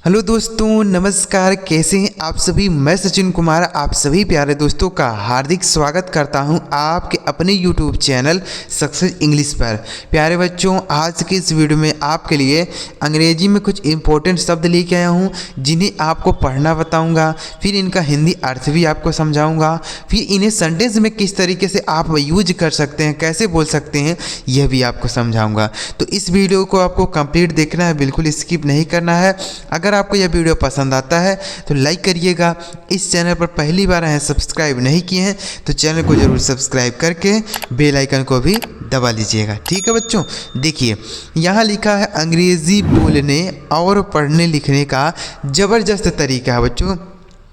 Hello दोस्तों, नमस्कार। कैसे हैं आप सभी। मैं सचिन कुमार आप सभी प्यारे दोस्तों का हार्दिक स्वागत करता हूं आपके अपने यूट्यूब चैनल सक्सेस इंग्लिश पर। प्यारे बच्चों, आज के इस वीडियो में आपके लिए अंग्रेजी में कुछ इंपॉर्टेंट शब्द लेके आया हूं जिन्हें आपको पढ़ना बताऊंगा, फिर इनका हिंदी अर्थ भी आपको समझाऊंगा, फिर इन्हें सेंटेंस में किस तरीके से आप यूज कर सकते हैं, कैसे बोल सकते हैं, यह भी आपको समझाऊँगा। तो इस वीडियो को आपको कंप्लीट देखना है, बिल्कुल स्किप नहीं करना है। अगर आपको यह वीडियो पसंद आता है तो लाइक करिएगा। इस चैनल पर पहली बार आए हैं, सब्सक्राइब नहीं किए हैं तो चैनल को ज़रूर सब्सक्राइब करके बेल आइकन को भी दबा लीजिएगा। ठीक है बच्चों, देखिए यहाँ लिखा है अंग्रेज़ी बोलने और पढ़ने लिखने का ज़बरदस्त तरीका है। बच्चों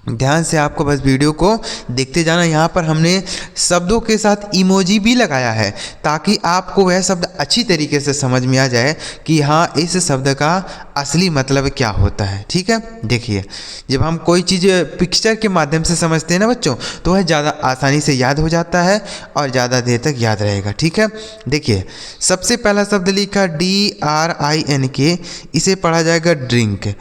ध्यान से आपको बस वीडियो को देखते जाना। यहाँ पर हमने शब्दों के साथ इमोजी भी लगाया है ताकि आपको वह शब्द अच्छी तरीके से समझ में आ जाए कि हाँ इस शब्द का असली मतलब क्या होता है। ठीक है, देखिए जब हम कोई चीज़ पिक्चर के माध्यम से समझते हैं ना बच्चों, तो वह ज़्यादा आसानी से याद हो जाता है और ज़्यादा देर तक याद रहेगा। ठीक है, देखिए सबसे पहला शब्द लिखा DRINK, इसे पढ़ा जाएगा ड्रिंक।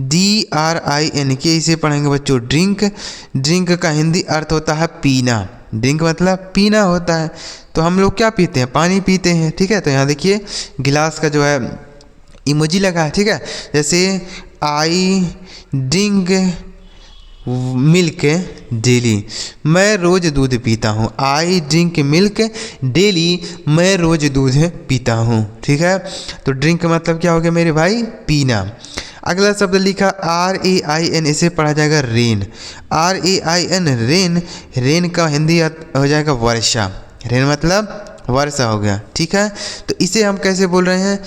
DRINK इसे पढ़ेंगे बच्चों ड्रिंक। ड्रिंक का हिंदी अर्थ होता है पीना। ड्रिंक मतलब पीना होता है। तो हम लोग क्या पीते हैं, पानी पीते हैं। ठीक है, तो यहाँ देखिए गिलास का जो है इमोजी लगा है। ठीक है, जैसे आई ड्रिंक मिल्क डेली, मैं रोज़ दूध पीता हूँ। आई ड्रिंक मिल्क डेली, मैं रोज़ दूध पीता हूँ। ठीक है, तो ड्रिंक मतलब क्या हो गया मेरे भाई, पीना। अगला शब्द लिखा RAIN, इसे पढ़ा जाएगा रेन। RAIN rain. रेन का हिंदी हो जाएगा वर्षा। रेन मतलब वर्षा हो गया। ठीक है, तो इसे हम कैसे बोल रहे हैं,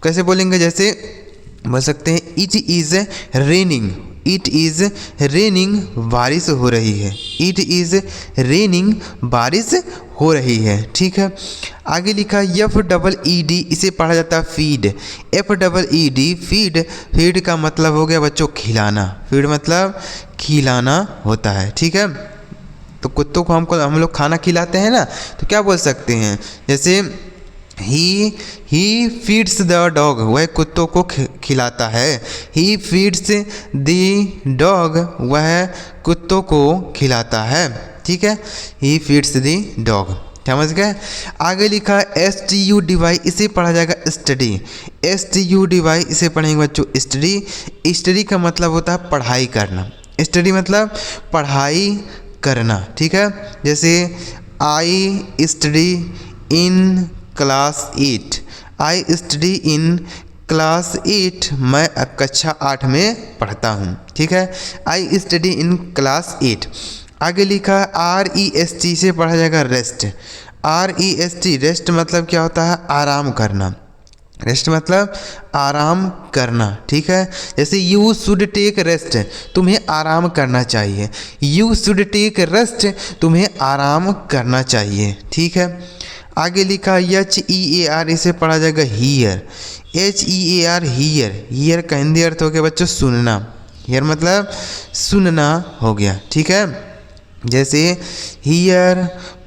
कैसे बोलेंगे, जैसे बोल सकते हैं it is raining. It is raining, बारिश हो रही है। इट इज़ रेनिंग, बारिश हो रही है। ठीक है, आगे लिखा FEED, इसे पढ़ा जाता है फीड। FEED feed. फीड का मतलब हो गया बच्चों खिलाना। फीड मतलब खिलाना होता है। ठीक है, तो कुत्तों को हम लोग खाना खिलाते हैं ना, तो क्या बोल सकते हैं, जैसे ही फीड्स द डॉग, वह कुत्तों को खिलाता है। ही फीड्स द डॉग, वह कुत्तों को खिलाता है। ठीक है, ही फीड्स द डॉग। समझ गए। आगे लिखा STUDY, इसे पढ़ा जाएगा स्टडी। STUDY इसे पढ़ेंगे बच्चों स्टडी। स्टडी का मतलब होता है पढ़ाई करना। स्टडी मतलब पढ़ाई करना। ठीक है, जैसे I study in class 8। I study in class 8, मैं कक्षा 8 में पढ़ता हूँ। ठीक है, आई स्टडी इन क्लास 8। आगे लिखा REST, से पढ़ा जाएगा रेस्ट। REST रेस्ट मतलब क्या होता है, आराम करना। रेस्ट मतलब आराम करना। ठीक है, जैसे यू शुड टेक रेस्ट, तुम्हें आराम करना चाहिए। यू शुड टेक रेस्ट, तुम्हें आराम करना चाहिए। ठीक है, आगे लिखा HEAR, इसे पढ़ा जाएगा हीयर। HEAR hear. हीयर का हिंदी अर्थ हो गया बच्चों सुनना। हीयर मतलब सुनना हो गया। ठीक है, जैसे हीयर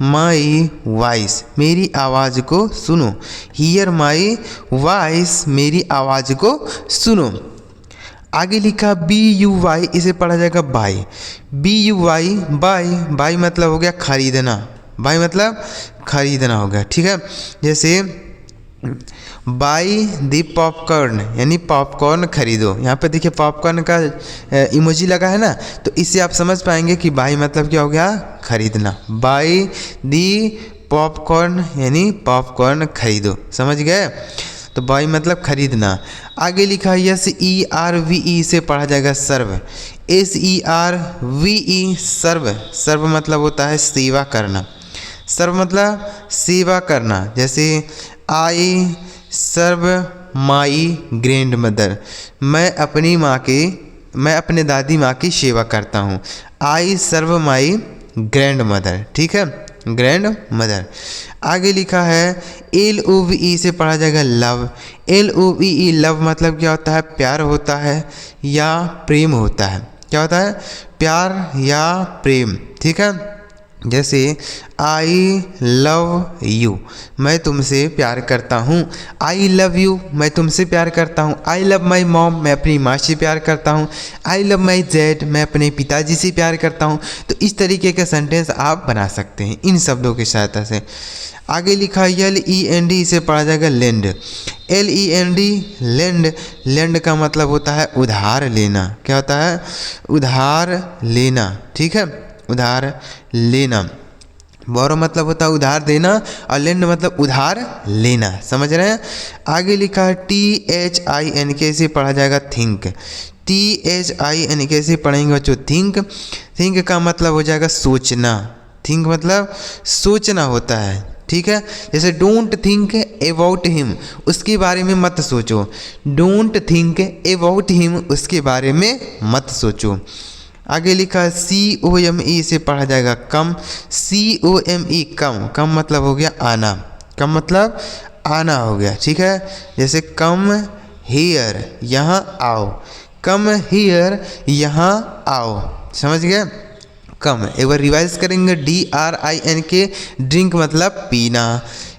माई वॉइस, मेरी आवाज़ को सुनो। हीयर माई वॉइस, मेरी आवाज़ को सुनो। आगे लिखा BUY, इसे पढ़ा जाएगा बाय। BUY bye. बाय मतलब हो गया खरीदना। बाय मतलब खरीदना हो गया। ठीक है, जैसे बाय द पॉपकॉर्न, यानी पॉपकॉर्न खरीदो। यहाँ पे देखिए पॉपकॉर्न का इमोजी लगा है ना, तो इससे आप समझ पाएंगे कि बाय मतलब क्या हो गया, खरीदना। बाय द पॉपकॉर्न यानी पॉपकॉर्न खरीदो। समझ गए, तो बाय मतलब खरीदना। आगे लिखा SERVE, से पढ़ा जाएगा सर्व। SERVE सर्व। सर्व मतलब होता है सेवा करना। सर्व मतलब सेवा करना। जैसे आई सर्व माई ग्रैंड मदर, मैं अपने दादी माँ की सेवा करता हूँ। आई सर्व माई ग्रैंड मदर। ठीक है, ग्रैंड मदर। आगे लिखा है LOVE, से पढ़ा जाएगा लव। LOVE लव मतलब क्या होता है, प्यार होता है या प्रेम होता है। क्या होता है, प्यार या प्रेम। ठीक है, जैसे आई लव यू, मैं तुमसे प्यार करता हूँ। आई लव यू, मैं तुमसे प्यार करता हूँ। आई लव माई मॉम, मैं अपनी माँ से प्यार करता हूँ। आई लव माई डैड, मैं अपने पिताजी से प्यार करता हूँ। तो इस तरीके का सेंटेंस आप बना सकते हैं इन शब्दों की सहायता से। आगे लिखा LEND, इसे पढ़ा जाएगा लेंड। LEND लेंड, लेंड का मतलब होता है उधार लेना। क्या होता है? उधार लेना। ठीक है, उधार लेना। बोरो मतलब होता है उधार देना और लेंड मतलब उधार लेना। समझ रहे हैं? आगे लिखा है THINK, से पढ़ा जाएगा थिंक। THINK से पढ़ेंगे बच्चों थिंक। थिंक का मतलब हो जाएगा सोचना। थिंक मतलब सोचना होता है। ठीक है, जैसे डोंट थिंक अबाउट हिम, उसके बारे में मत सोचो। डोंट थिंक अबाउट हिम, उसके बारे में मत सोचो। आगे लिखा है COME, से पढ़ा जाएगा कम। COME कम, कम मतलब हो गया आना। कम मतलब आना हो गया। ठीक है, जैसे कम हियर, यहाँ आओ। कम हियर, यहाँ आओ। समझ गए? कम। एक बार रिवाइज करेंगे। DRINK ड्रिंक मतलब पीना।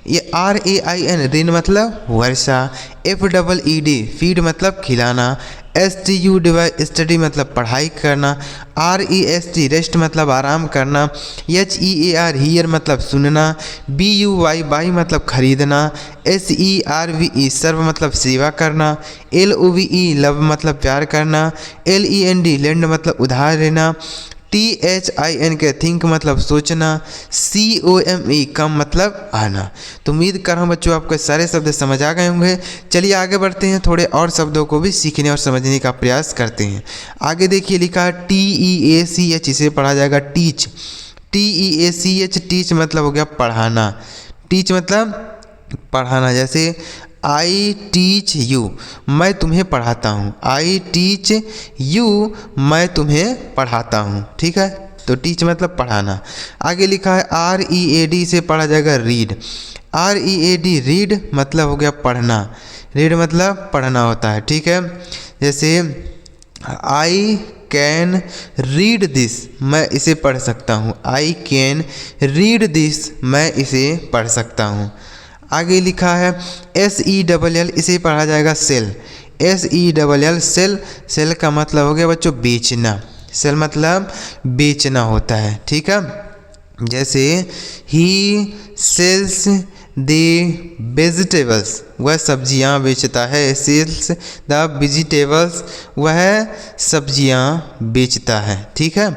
ये RAIN रेन मतलब वर्षा। FEED फीड मतलब खिलाना। STUDY स्टडी मतलब पढ़ाई करना। REST रेस्ट मतलब आराम करना। HEAR हियर मतलब सुनना। BUY बाई मतलब खरीदना। SERVE सर्व मतलब सेवा करना। LOVE लव मतलब प्यार करना। LEND लैंड मतलब उधार लेना। THINK थिंक मतलब सोचना। COME कम मतलब आना। तो उम्मीद कर रहा हूँ बच्चों आपको सारे शब्द समझ आ गए होंगे। चलिए आगे बढ़ते हैं, थोड़े और शब्दों को भी सीखने और समझने का प्रयास करते हैं। आगे देखिए लिखा है TEACH, इसे पढ़ा जाएगा टीच। TEACH टीच मतलब हो गया पढ़ाना। टीच मतलब पढ़ाना। जैसे आई टीच यू, मैं तुम्हें पढ़ाता हूँ। आई टीच यू, मैं तुम्हें पढ़ाता हूँ। ठीक है, तो टीच मतलब पढ़ाना। आगे लिखा है READ, से पढ़ा जाएगा रीड। READ रीड मतलब हो गया पढ़ना। रीड मतलब पढ़ना होता है। ठीक है, जैसे आई कैन रीड दिस, मैं इसे पढ़ सकता हूँ। आई कैन रीड दिस, मैं इसे पढ़ सकता हूँ। आगे लिखा है SELL, इसे पढ़ा जाएगा सेल। SELL सेल, सेल का मतलब हो गया बच्चों बेचना। सेल मतलब बेचना होता है। ठीक है, जैसे ही सेल्स द वेजिटेबल्स, वह सब्जियां बेचता है। सेल्स द वेजिटेबल्स, वह सब्जियां बेचता है। ठीक है,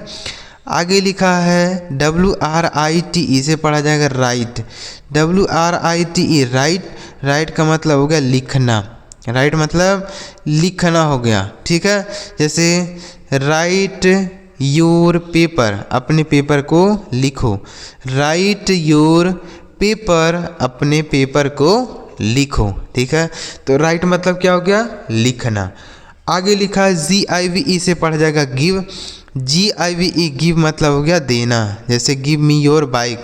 आगे लिखा है WRITE, से पढ़ा जाएगा राइट। WRITE राइट, राइट का मतलब हो गया लिखना। राइट मतलब लिखना हो गया। ठीक है, जैसे राइट योर पेपर, अपने पेपर को लिखो। राइट योर पेपर, अपने पेपर को लिखो। ठीक है, तो राइट मतलब क्या हो गया? लिखना। आगे लिखा है GIVE, से पढ़ा जाएगा गिव। GIVE गिव मतलब हो गया देना। जैसे गिव मी योर बाइक,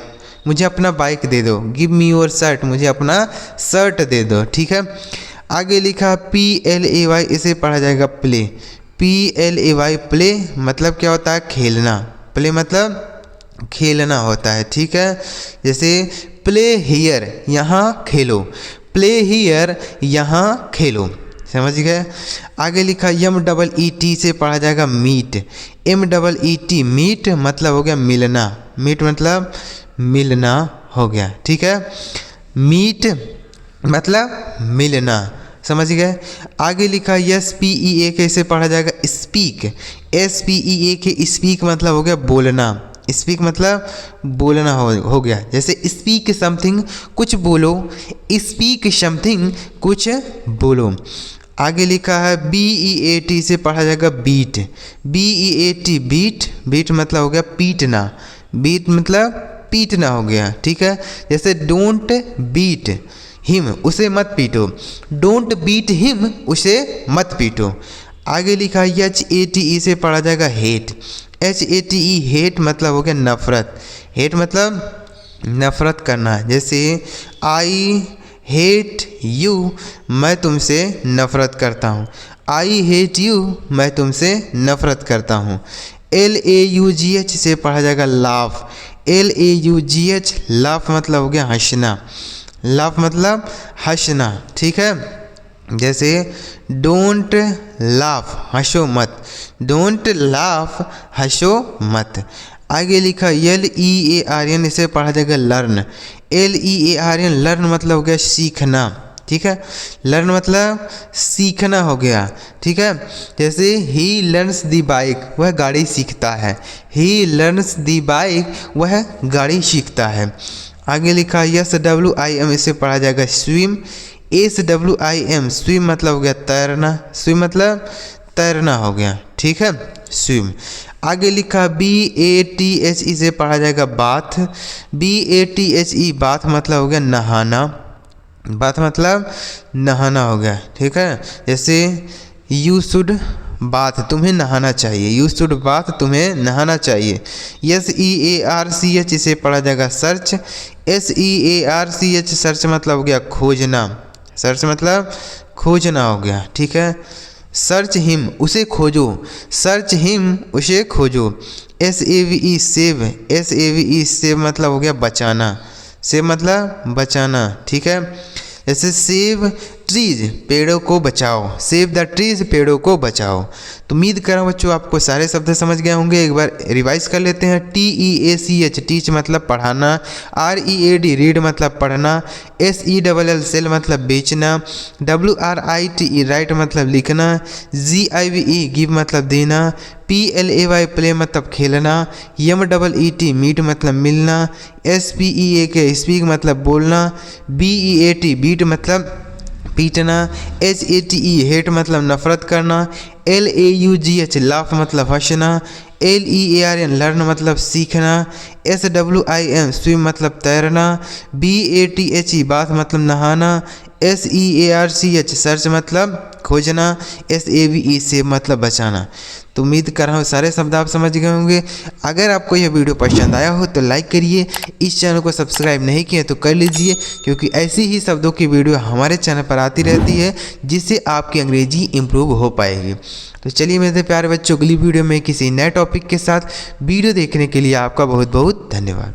मुझे अपना बाइक दे दो। गिव मी योर शर्ट, मुझे अपना शर्ट दे दो। ठीक है, आगे लिखा PLAY, इसे पढ़ा जाएगा प्ले। PLAY प्ले मतलब क्या होता है? खेलना। प्ले मतलब खेलना होता है। ठीक है, जैसे प्ले हियर, यहाँ खेलो। प्ले हियर, यहाँ खेलो। समझ गए? आगे लिखा MEET, से पढ़ा जाएगा मीट। MEET मीट मतलब हो गया मिलना। मीट मतलब मिलना हो गया। ठीक है, मीट मतलब मिलना। समझ गए? आगे लिखा SPEAK, से पढ़ा जाएगा स्पीक। SPEAK स्पीक मतलब हो गया बोलना। स्पीक मतलब बोलना हो गया। जैसे स्पीक समथिंग, कुछ बोलो। स्पीक समथिंग, कुछ बोलो। आगे लिखा है BEAT, से पढ़ा जाएगा बीट। BEAT बीट, बीट मतलब हो गया पीटना। बीट मतलब पीटना हो गया। ठीक है, जैसे डोंट बीट हिम, उसे मत पीटो। डोंट बीट हिम, उसे मत पीटो। आगे लिखा है HATE, से पढ़ा जाएगा हेट। HATE हेट मतलब हो गया नफरत। हेट मतलब नफरत करना। जैसे आई हेट यू, मैं तुमसे नफरत करता हूँ। आई हेट यू, मैं तुमसे नफरत करता हूँ। LAUGH, से पढ़ा जाएगा लाफ। LAUGH लाफ मतलब हो गया हंसना, लाफ मतलब हंसना, ठीक है। जैसे डोंट लाफ हंसो मत, डोंट लाफ हंसो मत। आगे लिखा LEARN, इसे पढ़ा जाएगा लर्न, LEARN लर्न मतलब हो गया सीखना, ठीक है। लर्न मतलब सीखना हो गया, ठीक है। जैसे ही लर्न्स दी बाइक, वह गाड़ी सीखता है, ही लर्न्स दी बाइक, वह गाड़ी सीखता है। आगे लिखा SWIM, इसे पढ़ा जाएगा स्विम, SWIM स्विम मतलब हो गया तैरना, स्विम मतलब तैरना हो गया, ठीक है, स्विम। आगे लिखा BATHE, इसे पढ़ा जाएगा बाथ, BATHE बाथ मतलब हो गया नहाना, बाथ मतलब नहाना हो गया, ठीक है। जैसे यू शुड बाथ, तुम्हें नहाना चाहिए, यू शुड बाथ, तुम्हें नहाना चाहिए। SEARCH, इसे पढ़ा जाएगा सर्च, SEARCH सर्च मतलब हो गया खोजना, सर्च मतलब खोजना हो गया, ठीक है। सर्च हिम, उसे खोजो, सर्च हिम, उसे खोजो। SAVE सेव, SAVE सेव मतलब हो गया बचाना, सेव मतलब बचाना, ठीक है। जैसे सेव ट्रीज, पेड़ों को बचाओ, सेव द ट्रीज, पेड़ों को बचाओ। तो उम्मीद कर रहा हूँ बच्चों आपको सारे शब्द समझ गए होंगे। एक बार रिवाइज कर लेते हैं। TEACH टीच मतलब पढ़ाना, READ रीड मतलब पढ़ना, SELL सेल मतलब बेचना, WRITE राइट मतलब लिखना, GIVE गिव मतलब देना, PLAY प्ले मतलब खेलना, MEET मीट मतलब मिलना, SPEAK स्पीक मतलब बोलना, BEAT बीट मतलब पीटना, HATE हेट मतलब नफरत करना, LAUGH लाफ मतलब हंसना, LEARN लर्न मतलब सीखना, SWIM स्विम मतलब तैरना, BATHE बाथ मतलब नहाना, SEARCH सर्च मतलब खोजना, SAVE सेव मतलब बचाना। तो उम्मीद कर रहा हूँ सारे शब्द आप समझ गए होंगे। अगर आपको यह वीडियो पसंद आया हो तो लाइक करिए, इस चैनल को सब्सक्राइब नहीं किया तो कर लीजिए, क्योंकि ऐसी ही शब्दों की वीडियो हमारे चैनल पर आती रहती है, जिससे आपकी अंग्रेजी इम्प्रूव हो पाएगी। तो चलिए मेरे प्यारे बच्चों, अगली वीडियो में किसी नए टॉपिक के साथ वीडियो देखने के लिए आपका बहुत बहुत धन्यवाद।